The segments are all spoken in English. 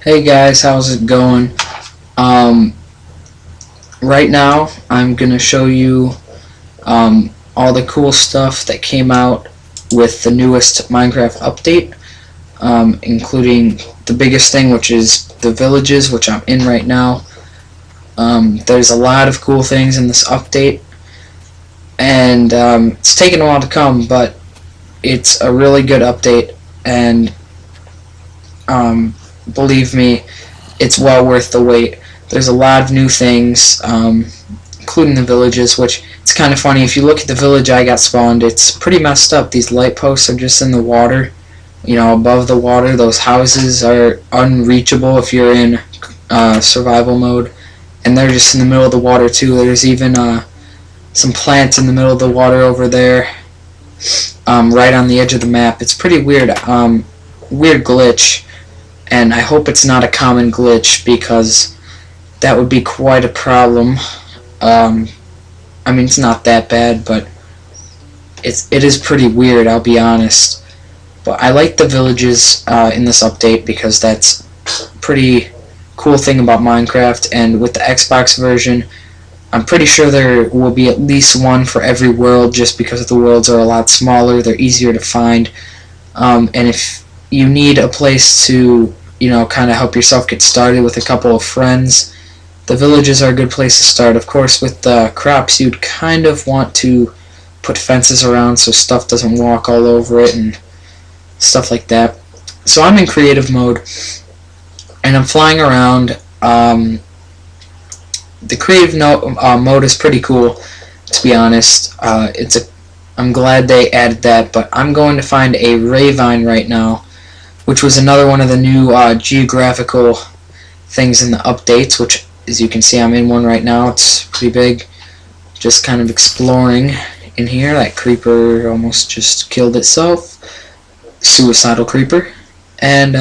Hey guys, how's it going? Um, right now, I'm gonna show you all the cool stuff that came out with the newest Minecraft update, including the biggest thing, which is the villages, which I'm in right now. There's a lot of cool things in this update, and it's taken a while to come, but it's a really good update, and believe me, it's well worth the wait. There's a lot of new things, including the villages, which it's kind of funny. If you look at the village I got spawned, it's pretty messed up. These light posts are just in the water, above the water. Those houses are unreachable if you're in survival mode, and they're just in the middle of the water too. There's even some plants in the middle of the water over there, right on the edge of the map. It's pretty weird, weird glitch, and I hope it's not a common glitch because that would be quite a problem. I mean, it's not that bad, but it is pretty weird, I'll be honest. But I like the villages in this update because that's a pretty cool thing about Minecraft, and with the Xbox version, I'm pretty sure there will be at least one for every world just because the worlds are a lot smaller, they're easier to find, and if you need a place to, kind of help yourself get started with a couple of friends, the villages are a good place to start. Of course, with the crops, you'd kind of want to put fences around so stuff doesn't walk all over it and stuff like that. So I'm in creative mode, and I'm flying around. The creative mode is pretty cool, to be honest. I'm glad they added that, but I'm going to find a ravine right now, which was another one of the new geographical things in the updates, which, as you can see, I'm in one right now. It's pretty big. Just kind of exploring in here. That creeper almost just killed itself. Suicidal creeper. And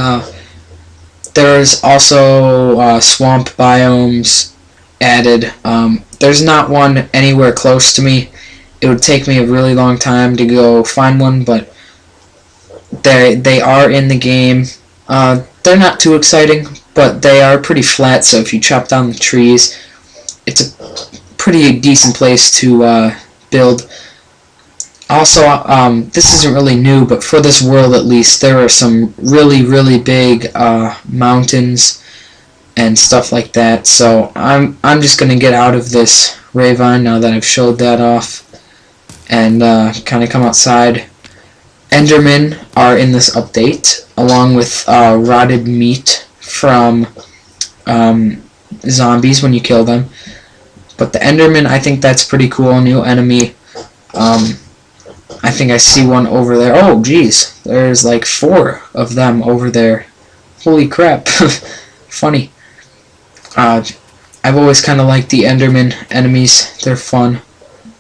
there's also swamp biomes added. There's not one anywhere close to me. It would take me a really long time to go find one, but they are in the game. They're not too exciting, but they are pretty flat, so if you chop down the trees, it's a pretty decent place to build. Also, this isn't really new, but for this world at least, there are some really, really big mountains and stuff like that, so I'm just going to get out of this ravine now that I've showed that off, and kind of come outside. Endermen are in this update, along with rotted meat from zombies when you kill them. But the Enderman, I think that's pretty cool. New enemy. I think I see one over there. Oh, geez. There's like 4 of them over there. Holy crap. Funny. I've always kind of liked the Enderman enemies. They're fun.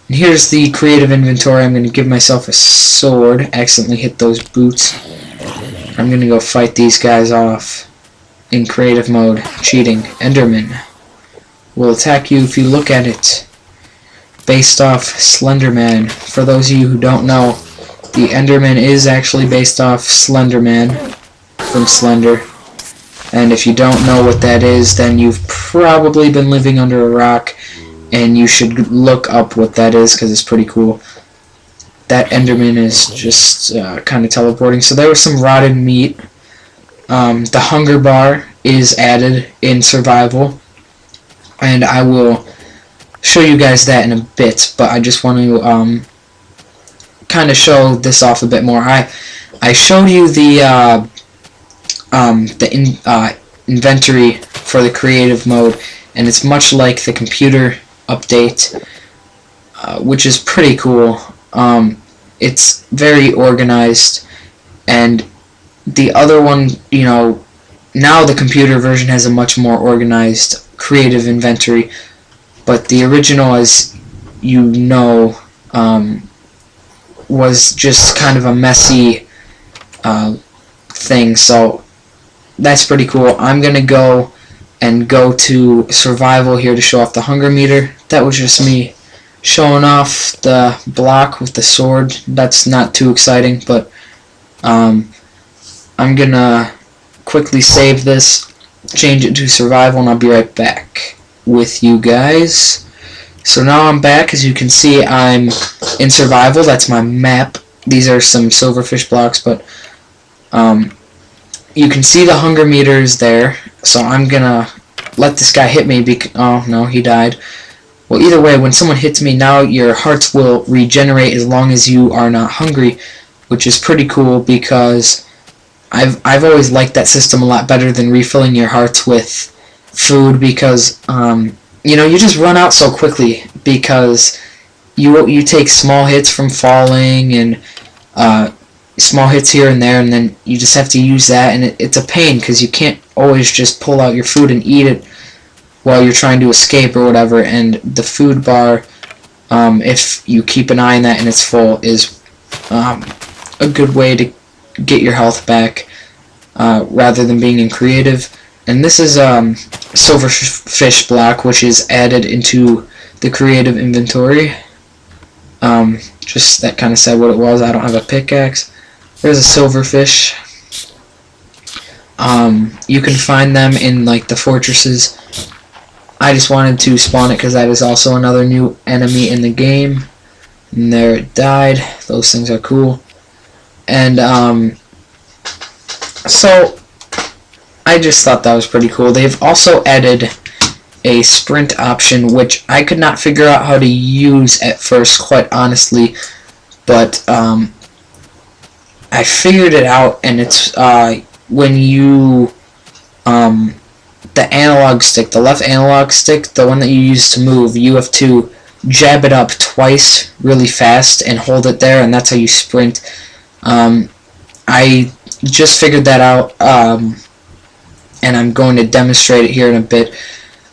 And here's the creative inventory. I'm going to give myself a sword. Accidentally hit those boots. I'm going to go fight these guys off in creative mode. Cheating. Enderman will attack you if you look at it. Based off Slenderman. For those of you who don't know, the Enderman is actually based off Slenderman from Slender. And if you don't know what that is, then you've probably been living under a rock, and you should look up what that is because it's pretty cool. That Enderman is just kind of teleporting. So there was some rotted meat. The hunger bar is added in survival, and I will show you guys that in a bit, but I just want to kind of show this off a bit more. I showed you the inventory for the creative mode, and it's much like the computer update, which is pretty cool. It's very organized, and the other one, now the computer version has a much more organized creative inventory, but the original, as you know, was just kind of a messy thing, so that's pretty cool. I'm gonna go to survival here to show off the hunger meter. That was just me showing off the block with the sword. That's not too exciting, but I'm gonna quickly save this change it to survival, and I'll be right back with you guys. So now I'm back. As you can see, I'm in survival. That's my map. These are some silverfish blocks, but you can see the hunger meter is there. So I'm gonna let this guy hit me. Oh no, he died. Well, either way, when someone hits me, now your hearts will regenerate as long as you are not hungry, which is pretty cool because I've always liked that system a lot better than refilling your hearts with food because you just run out so quickly because you take small hits from falling and small hits here and there, and then you just have to use that, and it's a pain because you can't always just pull out your food and eat it while you're trying to escape or whatever. And the food bar, if you keep an eye on that and it's full, is a good way to get your health back rather than being in creative. And this is silverfish block, which is added into the creative inventory. Just that kind of said what it was. I don't have a pickaxe. There's a silverfish. You can find them in like the fortresses. I just wanted to spawn it because that is also another new enemy in the game. And there it died. Those things are cool. And so I just thought that was pretty cool. They've also added a sprint option, which I could not figure out how to use at first, quite honestly, but I figured it out, and it's when you the analog stick, the left analog stick, the one that you use to move, you have to jab it up twice really fast and hold it there, and that's how you sprint. I just figured that out, and I'm going to demonstrate it here in a bit,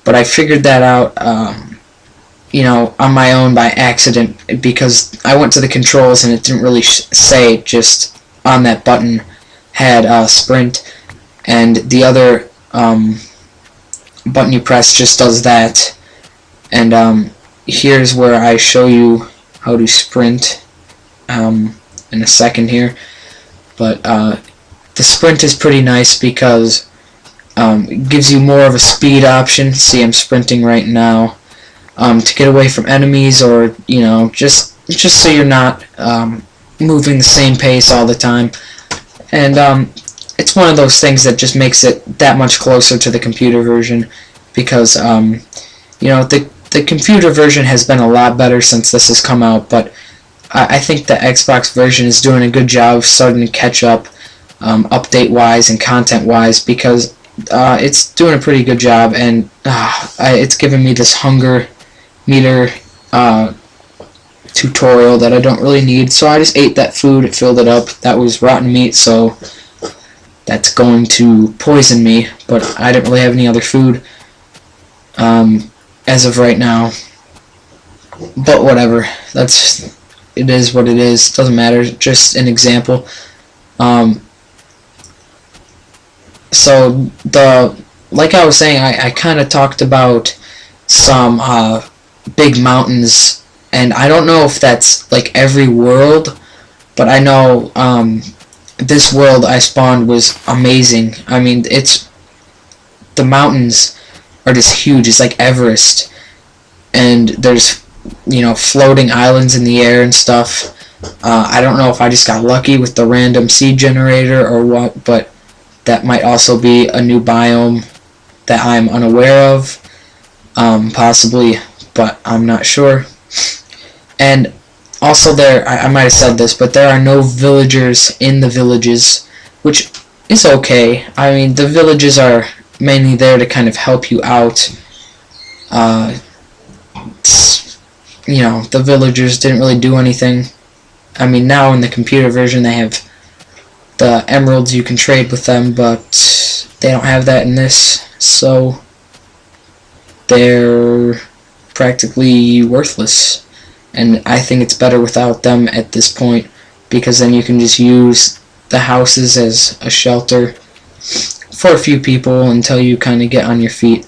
but I figured that out on my own by accident because I went to the controls and it didn't really say, just on that button had sprint, and the other button you press just does that. And here's where I show you how to sprint in a second here. But the sprint is pretty nice because it gives you more of a speed option. See, I'm sprinting right now to get away from enemies, or just so you're not moving the same pace all the time. And it's one of those things that just makes it that much closer to the computer version because the computer version has been a lot better since this has come out, but I think the Xbox version is doing a good job of starting to catch up update-wise and content-wise, because it's doing a pretty good job, and it's giving me this hunger meter tutorial that I don't really need. So I just ate that food, it filled it up. That was rotten meat, so that's going to poison me, but I didn't really have any other food as of right now. But whatever, it is what it is. Doesn't matter. Just an example. So like I was saying, I kind of talked about some big mountains, and I don't know if that's like every world, but I know this world I spawned was amazing. I mean, the mountains are just huge. It's like Everest, and there's floating islands in the air and stuff. I don't know if I just got lucky with the random seed generator or what, but that might also be a new biome that I'm unaware of, possibly, but I'm not sure. And also I might have said this, but there are no villagers in the villages, which is okay. I mean, the villages are mainly there to kind of help you out. The villagers didn't really do anything. I mean, now in the computer version they have the emeralds, you can trade with them, but they don't have that in this, so they're practically worthless. And I think it's better without them at this point, because then you can just use the houses as a shelter for a few people until you kind of get on your feet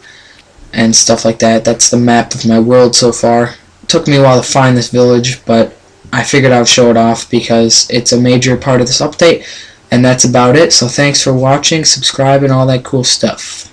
and stuff like that. That's the map of my world so far. It took me a while to find this village, but I figured I would show it off because it's a major part of this update, and that's about it. So thanks for watching, subscribe, and all that cool stuff.